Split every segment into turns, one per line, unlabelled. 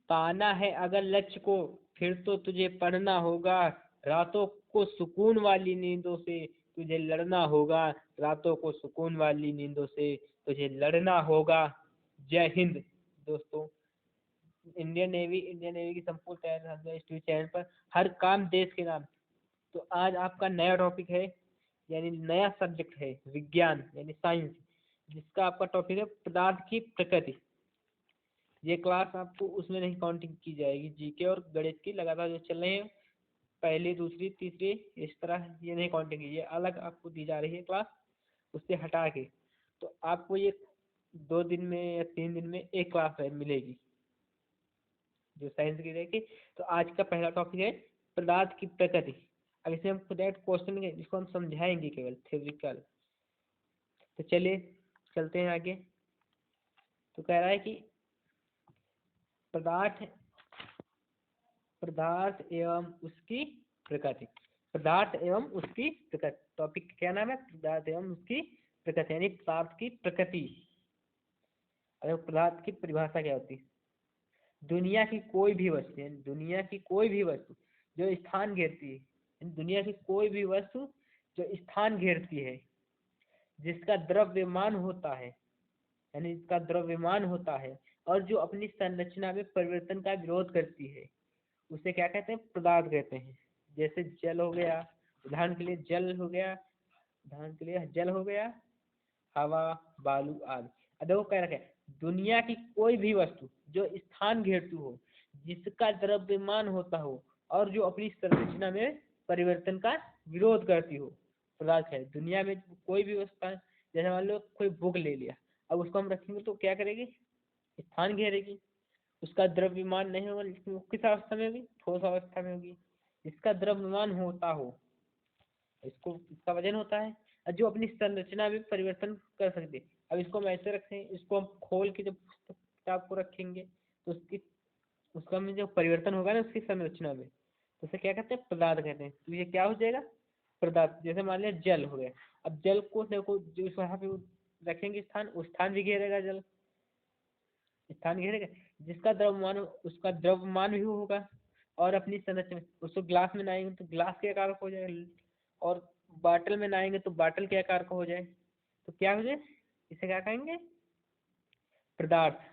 पाना है अगर लक्ष्य को फिर तो तुझे पढ़ना होगा, रातों को सुकून वाली नींदों से तुझे लड़ना होगा, रातों को सुकून वाली नींदों से तुझे लड़ना होगा। जय हिंद दोस्तों। इंडियन नेवी की संपूर्ण तैयारी इस चैनल पर, हर काम देश के नाम। तो आज आपका नया टॉपिक है, यानी नया सब्जेक्ट है विज्ञान यानी साइंस, जिसका आपका टॉपिक है पदार्थ की प्रकृति। ये क्लास आपको उसमें नहीं काउंटिंग की जाएगी, जीके और गणित की लगातार जो चल रहे हैं पहली दूसरी तीसरी इस तरह, ये नहीं काउंटिंग की, ये अलग आपको दी जा रही है क्लास, उससे हटा के। तो आपको ये 2 दिन में या 3 दिन में एक क्लास मिलेगी जो साइंस की रहेगी। तो आज का पहला टॉपिक है पदार्थ की प्रकृति। अब इसे हम डायरेक्ट क्वेश्चन जिसको हम समझाएंगे केवल थ्योरिटिकल। तो चलिए चलते हैं आगे। तो कह रहा है कि पदार्थ एवं उसकी प्रकृति। पदार्थ एवं उसकी प्रकृति, टॉपिक क्या नाम है? पदार्थ एवं उसकी प्रकृति, यानी पदार्थ की प्रकृति। अगर पदार्थ की परिभाषा क्या होती है? दुनिया की कोई भी वस्तु, दुनिया की कोई भी वस्तु जो स्थान घेरती है, दुनिया की कोई भी वस्तु जो स्थान घेरती है, जिसका द्रव्यमान होता है, यानी जिसका द्रव्यमान होता है, और जो अपनी संरचना में परिवर्तन का विरोध करती है, उसे क्या कहते हैं? पदार्थ कहते हैं। जैसे जल हो गया, उदाहरण के लिए जल हो गया, उदाहरण के लिए जल हो गया, हवा, बालू आदि। देखो कह रखा है दुनिया की कोई भी वस्तु जो स्थान घेरती हो, जिसका द्रव्यमान होता हो, और जो अपनी संरचना में परिवर्तन का विरोध करती हो, पदार्थ है। दुनिया में कोई भी वस्तु, जैसे मान लो कोई बुक ले लिया, अब उसको हम रखेंगे तो क्या करेगी? स्थान घेरेगी। उसका द्रव्यमान नहीं होगा, लेकिन वो किस अवस्था में होगी? ठोस अवस्था में होगी। इसका द्रव्यमान होता हो, इसको इसका वजन होता है, और जो अपनी संरचना में परिवर्तन कर सकते। अब इसको हम ऐसे रखते हैं, इसको हम खोल के जब किताब को रखेंगे तो उसका में जो परिवर्तन होगा ना उसकी संरचना में, तो उसे क्या कहते हैं? पदार्थ कहते हैं। तो ये क्या हो जाएगा? पदार्थ। जैसे मान लिया जल हो गया, अब जल को देखो जो इस वहाँ पे रखेंगे स्थान, उस स्थान भी घेरेगा, जल स्थान घेरेगा। जिसका द्रव्यमान उसका द्रव्यमान भी होगा, और अपनी संरचना। उसको ग्लास में नहाएंगे तो ग्लास के आकार का हो जाएगा, और बाटल में नहाएंगे तो बाटल के आकार का हो जाए। तो क्या हो जाए? इसे क्या कहेंगे? पदार्थ।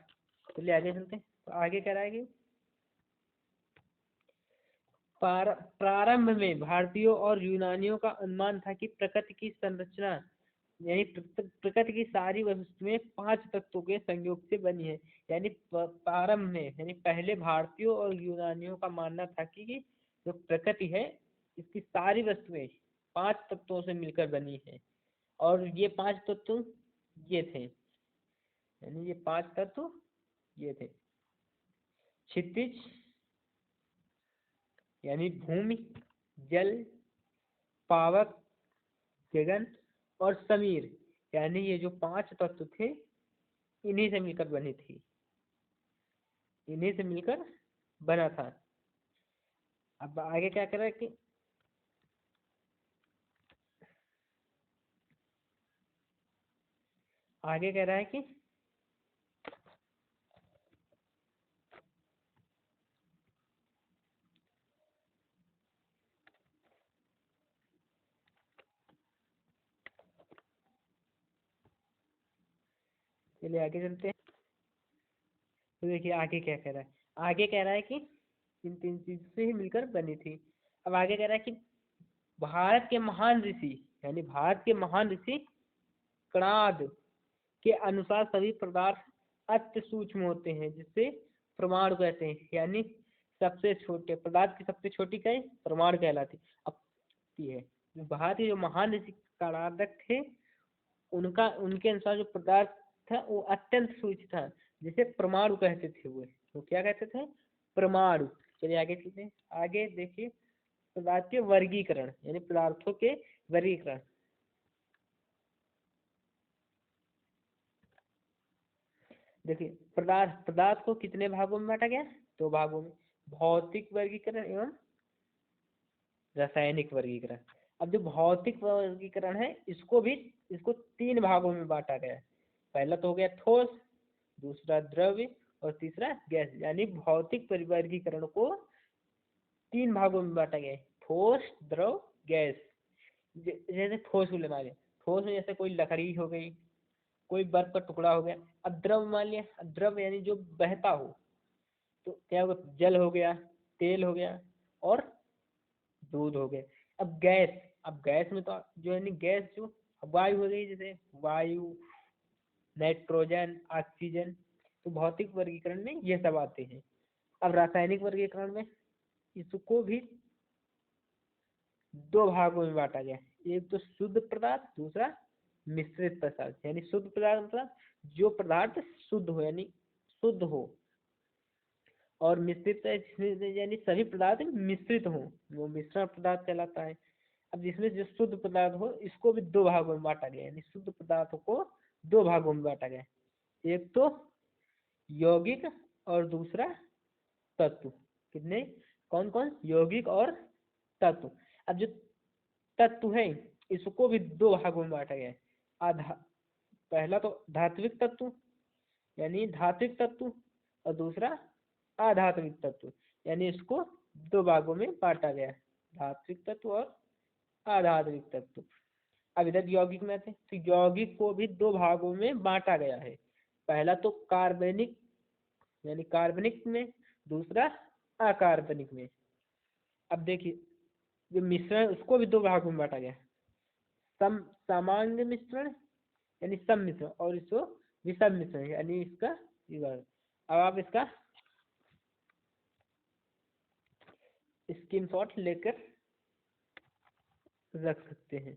चलिए आगे चलते हैं। तो आगे क्या रहेगी? प्रारंभ में भारतीयों और यूनानियों का अनुमान था कि प्रकृति की संरचना, यानी प्रकृति की सारी वस्तुएं 5 तत्वों के संयोग से बनी है। यानी प्रारंभ में, यानी पहले भारतीयों और यूनानियों का मानना था कि जो प्रकृति है इसकी सारी वस्तुएं 5 तत्वों से मिलकर बनी है। और ये 5 तत्व ये थे, यानी ये 5 तत्व ये थे: क्षितिज यानी भूमि, जल, पावक, गगन, और समीर, यानी ये जो 5 तत्व थे इन्हीं से मिलकर बनी थी, इन्हीं से मिलकर बना था। अब आगे क्या कर रहा है कि आगे कह रहा है कि चलिए आगे चलते हैं। तो देखिए आगे क्या कह रहा है। आगे कह रहा है कि इन 3 चीज से ही मिलकर बनी थी। अब आगे कह रहा है कि भारत के महान ऋषि, यानी भारत के महान ऋषि कणाद के अनुसार सभी पदार्थ अति सूक्ष्म होते हैं, जिसे परमाणु कहते हैं। यानी सबसे छोटे पदार्थ की सबसे छोटी इकाई परमाणु कहलाती अब है। भारत के जो महान ऋषि कणादक थे, उनके अनुसार जो पदार्थ था वो अत्यंत सूक्ष्म था, जिसे परमाणु कहते थे। वो क्या कहते थे? परमाणु। चलिए आगे चलते हैं। आगे देखिए पदार्थ के वर्गीकरण, यानी पदार्थों के वर्गीकरण। देखिए पदार्थ को कितने भागों में बांटा गया? 2 भागों में: भौतिक वर्गीकरण एवं रासायनिक वर्गीकरण। अब जो भौतिक वर्गीकरण है इसको 3 भागों में बांटा गया है। पहला तो हो गया ठोस, दूसरा द्रव्य, और तीसरा गैस। यानी भौतिक परिवर्गीकरण को 3 भागों में बांटा गया है, ठोस, द्रव, गैस। जैसे ठोस को लेना है, ठोस में जैसे कोई लकड़ी हो गई, कोई बर्फ का टुकड़ा हो गया। अब द्रव मान लिया, अब द्रव यानी जो बहता हो, तो क्या होगा, जल हो गया, तेल हो गया और दूध हो गया। अब गैस, अब गैस में तो जो है गैस जो वायु हो गई, जैसे वायु, नाइट्रोजन, ऑक्सीजन। तो भौतिक वर्गीकरण में ये सब आते हैं। अब रासायनिक वर्गीकरण में इसको भी 2 भागों में बांटा गया, एक तो शुद्ध पदार्थ, दूसरा मिश्रित पदार्थ। यानी शुद्ध पदार्थ मतलब जो पदार्थ शुद्ध हो, यानी शुद्ध हो, और मिश्रित यानी सभी पदार्थ मिश्रित हो, वो मिश्रण पदार्थ कहलाता है। अब जिसमें जो शुद्ध पदार्थ हो, इसको भी 2 भागों में बांटा गया, यानी शुद्ध पदार्थों को 2 भागों में बांटा गया, एक तो यौगिक और दूसरा तत्व। कितने, कौन कौन, यौगिक और तत्व। अब जो तत्व है इसको भी 2 भागों में बांटा गया है। पहला तो धात्विक तत्व यानी धात्विक तत्व, और दूसरा अधात्विक तत्व, यानी इसको 2 भागों में बांटा गया है, धात्विक तत्व और अधात्विक तत्व। अब इधर यौगिक में आते हैं, तो यौगिक को भी 2 भागों में बांटा गया है, पहला तो कार्बनिक यानी कार्बनिक में, दूसरा अकार्बनिक में। अब देखिए जो मिश्रण उसको भी 2 भागों में बांटा गया, सामान्य मिश्रण यानी सम्मिश्रण, और इसको विषम मिश्रण यानी इसका विभाजन। अब आप इसका स्क्रीनशॉट लेकर रख सकते हैं।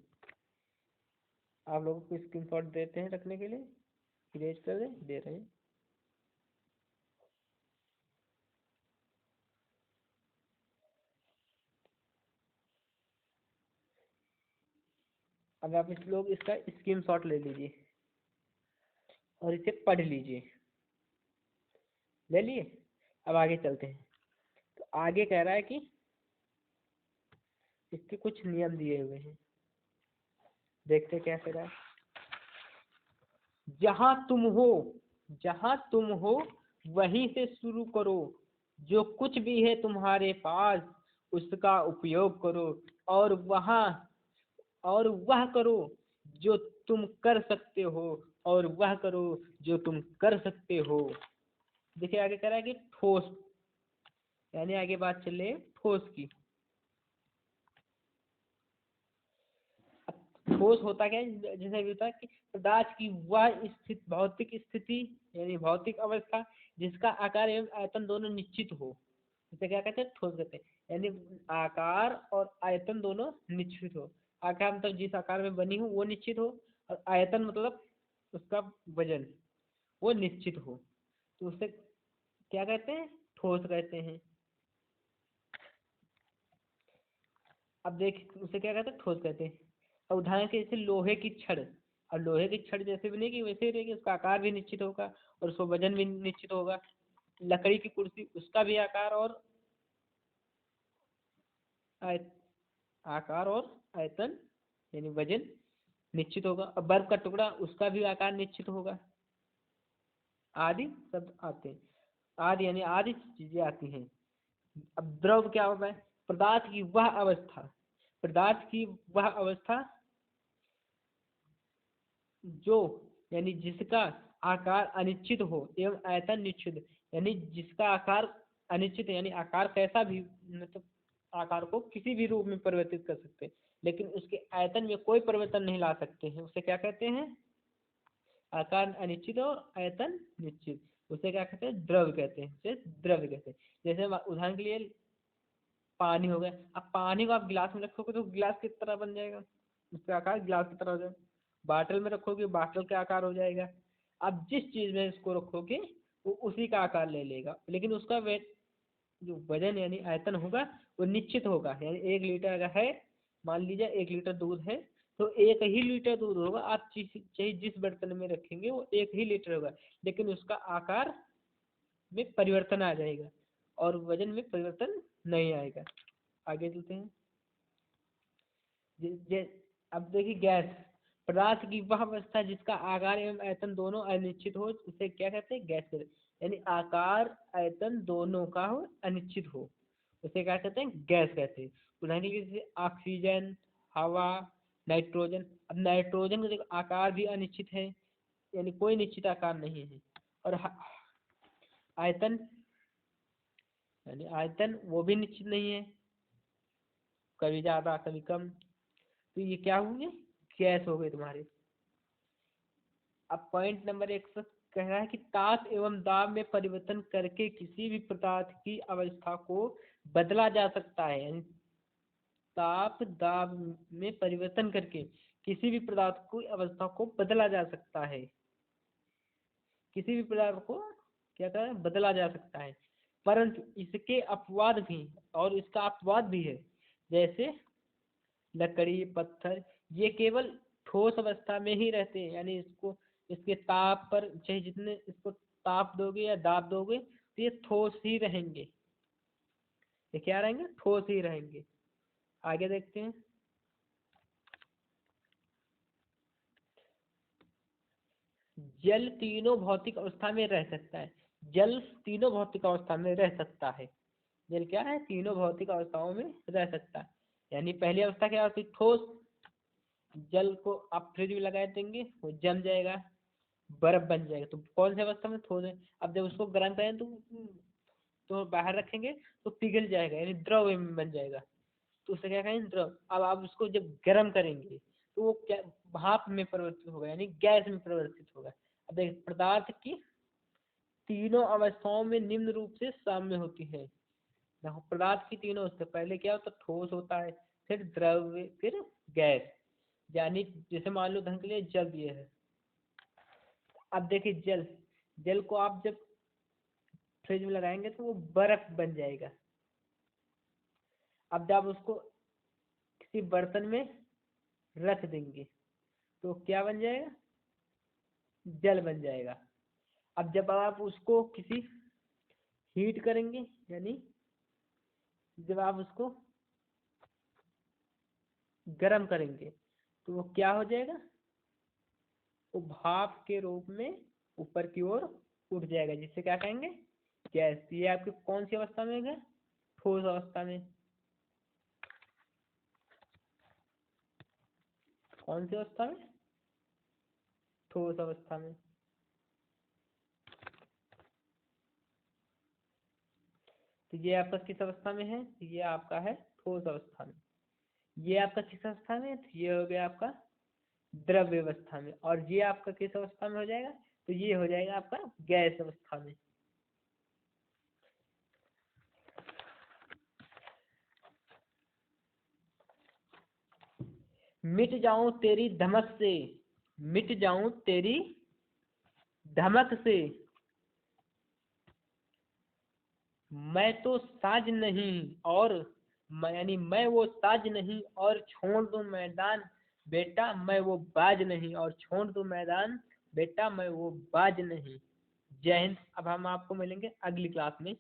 आप लोगों को स्क्रीनशॉट देते हैं रखने के लिए, इरेज कर दे रहे हैं। अब आप इस लोग इसका स्क्रीनशॉट ले लीजिए और इसे पढ़ लीजिए। ले लिए, अब आगे चलते हैं। तो आगे कह रहा है कि इसके कुछ नियम दिए हुए हैं, देखते क्या कह रहा है। जहां तुम हो वहीं से शुरू करो, जो कुछ भी है तुम्हारे पास उसका उपयोग करो, और वह करो जो तुम कर सकते हो, और वह करो जो तुम कर सकते हो। देखिए आगे कह रहा है कि ठोस, यानी आगे बात चल रही है ठोस की। ठोस होता क्या है, जैसे अभी होता है कि पदार्थ की वह स्थिति, भौतिक स्थिति यानी भौतिक अवस्था जिसका आकार एवं आयतन दोनों निश्चित हो, इसे क्या कहते हैं, ठोस कहते हैं। यानी आकार और आयतन दोनों निश्चित हो। आकार मतलब जिस आकार में बनी हो वो निश्चित हो, और आयतन मतलब उसका वजन वो निश्चित हो, तो उसे क्या कहते हैं, ठोस कहते हैं। अब देख उसे क्या कहते हैं, ठोस कहते हैं। और उदाहरण के जैसे लोहे की छड़, और लोहे की छड़ जैसे बनेगी वैसे ही रहेगी, उसका आकार भी निश्चित होगा और उसका वजन भी निश्चित होगा। लकड़ी की कुर्सी, उसका भी आकार और आकार और आयतन यानी वजन निश्चित होगा। और बर्फ का टुकड़ा, उसका भी आकार निश्चित होगा। आदि शब्द आते हैं, आदि यानी आदि चीजें आती हैं। अब द्रव क्या होता है, पदार्थ की वह अवस्था जो यानी जिसका आकार अनिश्चित हो एवं आयतन निश्चित, यानी जिसका आकार अनिश्चित यानी आकार कैसा भी, मतलब आकार को किसी भी रूप में परिवर्तित कर सकते हैं, लेकिन उसके आयतन में कोई परिवर्तन नहीं ला सकते हैं, उसे क्या कहते हैं, आकार अनिश्चित और आयतन निश्चित, उसे क्या कहते हैं, द्रव कहते हैं, उसे द्रव्य कहते हैं। जैसे उदाहरण के लिए पानी हो गया, अब पानी को आप गिलास में रखोगे तो गिलास किस तरह बन जाएगा, उसका आकार गिलास की तरह हो जाएगा। बाटल में रखोगे बाटल का आकार हो जाएगा। आप जिस चीज में इसको रखोगे वो उसी का आकार ले लेगा, लेकिन उसका वेट जो वजन यानी आयतन होगा वो निश्चित होगा। यानी 1 लीटर अगर है, मान लीजिए 1 लीटर दूध है, तो 1 ही लीटर दूध होगा। आप चाहे जिस बर्तन में रखेंगे वो 1 ही लीटर होगा, लेकिन उसका आकार में परिवर्तन आ जाएगा और वजन में परिवर्तन नहीं आएगा। आगे चलते हैं। अब देखिए गैस, पदार्थ की वह अवस्था जिसका आकार एवं आयतन दोनों अनिश्चित हो, उसे क्या कहते हैं, गैस कहते हैं। यानी आकार आयतन दोनों का हो, अनिश्चित हो, उसे क्या कहते हैं, गैस कहते हैं। उदाहरण के लिए जैसे ऑक्सीजन, हवा, नाइट्रोजन। अब नाइट्रोजन का देखो आकार भी अनिश्चित है, यानी कोई निश्चित आकार नहीं है। और आयतन, यानी आयतन वो भी निश्चित नहीं है, कभी ज्यादा कभी कम। तो ये क्या होंगे, गैस हो गए तुम्हारे। अब पॉइंट नंबर 1 कह रहा है कि ताप एवं दाब में परिवर्तन करके किसी भी पदार्थ की अवस्था को बदला जा सकता है। यानी ताप दाब में परिवर्तन करके किसी भी पदार्थ की अवस्था को बदला जा सकता है। किसी भी पदार्थ को क्या कहते हैं, बदला जा सकता है। परंतु इसके अपवाद भी, और इसका अपवाद भी है। जैसे लकड़ी, पत्थर, ये केवल ठोस अवस्था में ही रहते हैं। यानी इसको, इसके ताप पर चाहे जितने इसको ताप दोगे या दाब दोगे तो ये ठोस ही रहेंगे। ये क्या रहेंगे, ठोस ही रहेंगे। आगे देखते हैं। जल तीनों भौतिक अवस्था में रह सकता है। जल तीनों भौतिक अवस्था में रह सकता है। जल क्या है, तीनों भौतिक अवस्थाओं में रह सकता है। यानी पहली अवस्था क्या होती है, ठोस। जल को आप फ्रिज में लगा देंगे, वो जम जाएगा, बर्फ बन जाएगा। तो कौन सी अवस्था में, ठोस है। अब जब उसको गर्म करें तो बाहर रखेंगे तो पिघल जाएगा, यानी द्रव में बन जाएगा। तो उसे क्या कहेंगे, द्रव। अब आप उसको जब गर्म करेंगे तो वो क्या, भाप में परिवर्तित होगा, यानी गैस में परिवर्तित होगा। अब देखिए, पदार्थ की तीनों अवस्थाओं में निम्न रूप से साम्य होती है। देखो पदार्थ की तीनों अवस्था, पहले क्या होता है, ठोस होता है, फिर द्रव्य, फिर गैस। यानी जैसे मान लो उदाहरण के लिए जल दिए है। अब देखिए जल, जल को आप जब फ्रिज में लगाएंगे तो वो बर्फ बन जाएगा। अब जब उसको किसी बर्तन में रख देंगे तो क्या बन जाएगा, जल बन जाएगा। अब जब आप उसको किसी हीट करेंगे, यानी जब आप उसको गर्म करेंगे तो वो क्या हो जाएगा, वो भाप के रूप में ऊपर की ओर उठ जाएगा, जिससे क्या कहेंगे, गैस। ये आपकी कौन सी अवस्था में है, ठोस अवस्था में। कौन सी अवस्था में, ठोस अवस्था में। तो ये आपका किस अवस्था में है, ये आपका है ठोस अवस्था में। ये आपका किस अवस्था में है, तो ये हो गया आपका द्रव्य अवस्था में। और ये आपका किस अवस्था में हो जाएगा, तो ये हो जाएगा आपका गैस अवस्था में। मिट जाऊं तेरी धमक से, मिट जाऊं तेरी धमक से, मैं तो साज नहीं और यानी मैं वो साज नहीं, और छोड़ दूं मैदान बेटा मैं वो बाज नहीं, और छोड़ दूं मैदान बेटा मैं वो बाज नहीं। जय हिंद। अब हम आपको मिलेंगे अगली क्लास में।